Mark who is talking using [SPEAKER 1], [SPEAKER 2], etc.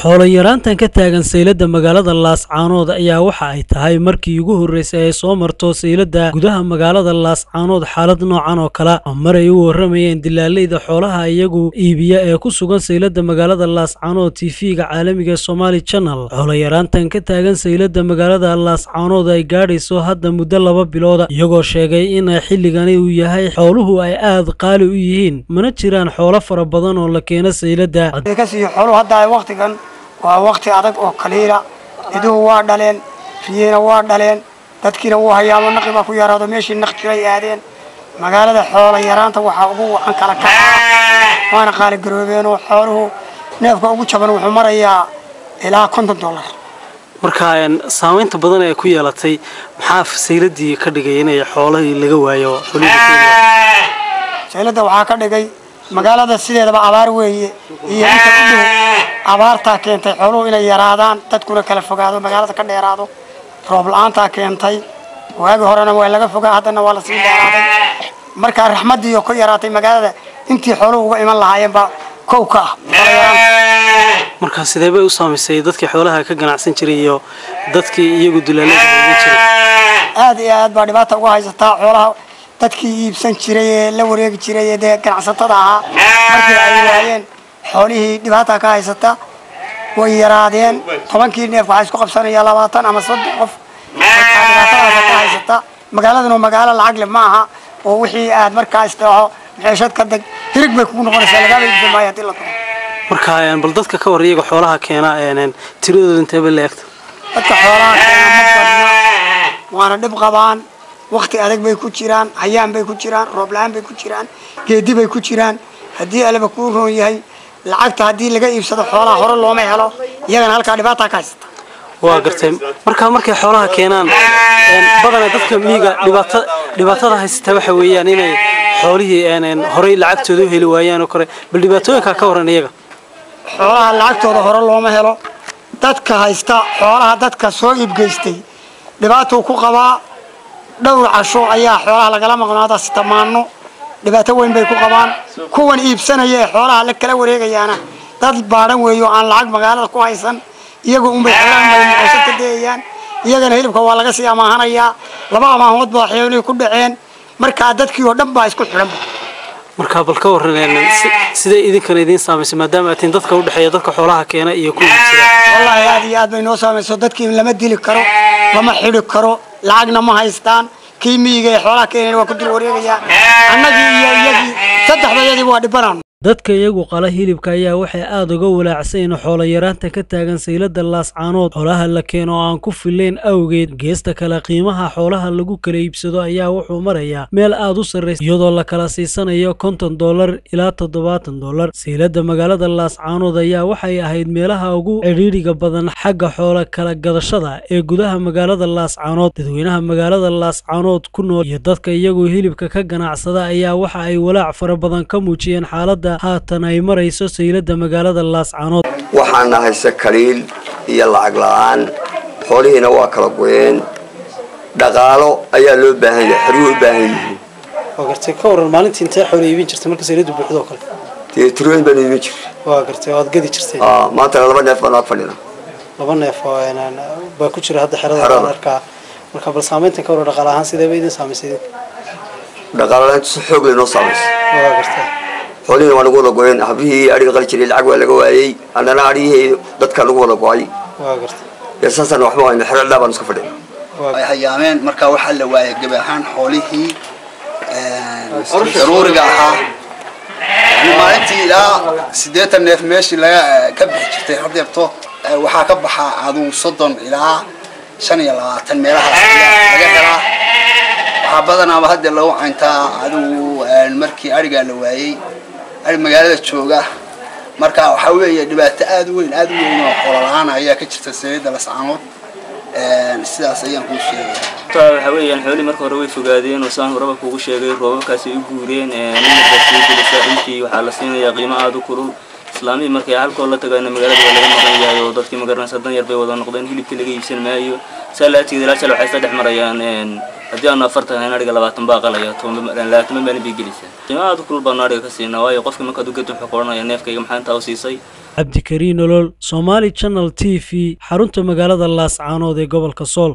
[SPEAKER 1] xoolo yaraantan ka taagan saylada magaalada Laascaanood ayaa waxa ay tahay markii ugu horeysay ay soo marto saylada gudaha magaalada Laascaanood xaalad noocan oo kala maray u waramayeen dilaaleyda xoolaha iyagu iibiya ee ku sugan saylada magaalada Laascaanood TV-ga caalamiga Somali Channel xoolo yaraantan ka taagan saylada magaalada Laascaanood ay gaadhayso hadda muddo 2 bilood iyagoo sheegay in xilligani uu yahay xooluhu ay aad qaali u yihiin mana jiraan xoolo fara badan oo la keeno saylada
[SPEAKER 2] xooluhu hadda ay waqtigan waa waqti adag oo kaliila iduhu waa dhaleen riyina waa dhaleen dadkiina uu hayaamo naqiba ku yaraado meeshii naq jiray aadeen magaalada xoolo yaraanta waxa ugu wacan kala ka waana qaali garoobeen oo xooluhu neefka ugu jaban wuxuu marayaa ilaa $50
[SPEAKER 1] marka saameynta badan ee ku yeelatay maxaa sayladii ka dhigay inay xoolaha laga waayo
[SPEAKER 2] saylada waxa ka dhigay magaalada sideedaba abaar weeye iyo inta u dhow abaarta keentay xooluhu inay yaraadaan dadkuna kala fogaado magaalada ka dheeraado roob la'aanta keentay waagi horena waa laga fogaa hadana waa la sii dheeraaday marka raxmadii oo ka yaraatay magaalada intii xooluhu uga iman lahaayeen ba kowka
[SPEAKER 1] marka sidee bay u saameysay dadkii xoolaha ka ganacsan jiray iyo dadkii iyagu dilaalada ugu jiray
[SPEAKER 2] aad iyo aad baa dhibaato uga haysata xoolaha dadkii iibsan jiray la wareegi jiray ee ganacsatada ahaa markii ay waayeen xoolihii dhibaato ka haysata way yaraadeen 10 neef waxa isku qabsanaya 20 ama 30 qof dhibaato ka haysata magaaladuna magaalo lacag leh maaha oo wixii aad markaa istaaho meeshad ka dag hirig bay ku noqonaysaa laga iibsan maayo hadii la tago
[SPEAKER 1] marka bal dadka ka wareega xoolaha keena tiradooda intee bay leegto
[SPEAKER 2] dadka xoolaha keena ma badna waana dhib qabaan waqti adag bay ku jiraan hayaan bay ku jiraan roob la'aan bay ku jiraan geedi bay ku jiraan hadii alaba ku roon yahay lacagta hadii laga iibsado xoolaha hore looma helo iyagana halka dhibaato ka haysata
[SPEAKER 1] waa gartay markay xoolaha keenaan badana dadka miiga dhibaatada haysata waxa weeyaan inay xoolihii hore lacagtooda u heli waayaan oo kale bal dhibaatooyinka ka waran iyaga
[SPEAKER 2] xoolaha lacagtooda hore looma helo dadka haysta xoolaha dadka soo iibgeystay dhibaato ku qabaa dhowr casho ayaa xoolaha lagala maqnaada sitamaano dhibaato weyn bay ku qabaan kuwan iibsanaya xoolaha la kala wareegayaana dad baaran weeyo aan lacag magaalada ku haysan iyagu un bay xiraan bay nolosha ka deeyaan iyagana hilibka waa laga sii amaahanaya laba amaahood baa xeelay ku dhaceen marka dadkii oo dhan baa isku xiran
[SPEAKER 1] marka bal ka waran sida idinkan idin saameysay maadaama aad dadka u dhaxeeya dadka xoolaha keena iyo ku iibsada
[SPEAKER 2] wallahi aad iyo aad bay noo saameysay dadkii lama dili karo lama xiri karo lacagna ma haystaan kiimiga xoolaha keenay waa ku dul wareegaya annagii iyo iyagii saddexdayadii waa dhibanaan dadka iyagu qala hilibka ayaa waxay aad uga walaacsan xoolo yaraanta ka taagan saylada Laascaanood xoolaha la keeno aan ku fileen awgeed geesta kala qiimaha xoolaha lagu kala iibsado ayaa wuxuu marayaa meel aad u sarreeya iyadoo la kala siisanayo $50 ilaa $70 saylada magaalada Laascaanood ayaa waxay ahayd meelaha ugu ciriiriga badan xagga xoolo kala gadashada ee gudaha magaalada Laascaanood dadweynaha magaalada Laascaanood ku nool iyo dadka iyagu hilibka ka ganacsada ayaa waxa ay walaac fara badan ka muujiyeen xaaladda haatan ay marayso saylada magaalada Laascaanood
[SPEAKER 3] waxaana haysa kaliil iyo lacag la'aan xoolihiina waa kala go'een dhaqaalo ayaa loo baahan yahay xiriir u baahan yahay
[SPEAKER 1] oo gartay ka waran maalintii intee xoolo iibin jirtay marka sayladu buuxdo kale
[SPEAKER 3] tirooyin baan iibin jiray
[SPEAKER 1] waa gartay waad gadi jirtay
[SPEAKER 3] maanta 2 neef baan fadhina
[SPEAKER 1] 2 neef oo baa ku jira hadda xerada arka marka bal saameynta ka waran dhaqaale ahaan sidee bay idin saameysay
[SPEAKER 3] dhaqaale la'aanta si xoog leh noo saameysay
[SPEAKER 1] waa gartay
[SPEAKER 3] xoolihiina waa lagu wada go'een habrihii ariga qali jiray lacag waa laga waayay annana arigii dadka lagu wada go'ay
[SPEAKER 1] waa gartay
[SPEAKER 3] yaasaasan waxba wayna xirad baan iska fadhina
[SPEAKER 4] ay hayaameen marka waxa la waayay gab ahaan xoolihii daruuriga ahaa maalintii ilaa 80 neef meeshii laga ka bixi jirtay hadeebto waxa ka baxa aduu 30 ilaa 25 meelaha laga helaa waxa badanaa hadda loo cayntaa aduu markii ariga la waayay ari magaalada jooga marka waxa weeye dhibaato aad u weyn oo xoolo la'aan ayaa ka jirta saylada Laascaanood sidaas ayaan ku sheegay
[SPEAKER 5] waxa weeyaan xooli marka hore way fogaadeen oo saan horeba kugu sheegay roobabkaasi u guureen intii waxa la siinayaa qiimo aad u kulul islaamii markay halkoo la tagayna magaalada waa laga maqan yahay oo dadkii magaranaysa dan yar bay wada noqdeen hilibkii laga iibsan maayo salaatiga ilaa waxay saddex marayaan haddii aanu 40 hayn ariga 20 baa qalaya 20 baan biigilisa qiimaha aad kulul baan ariga ka siinaa waayo qofka marka uu gato wuxuu qoranaya neefkayga maxaa inta u siisay
[SPEAKER 1] Cabdikariin Nolol Somali Channel TV xarunta magaalada Laascaanood ee gobolka Sool.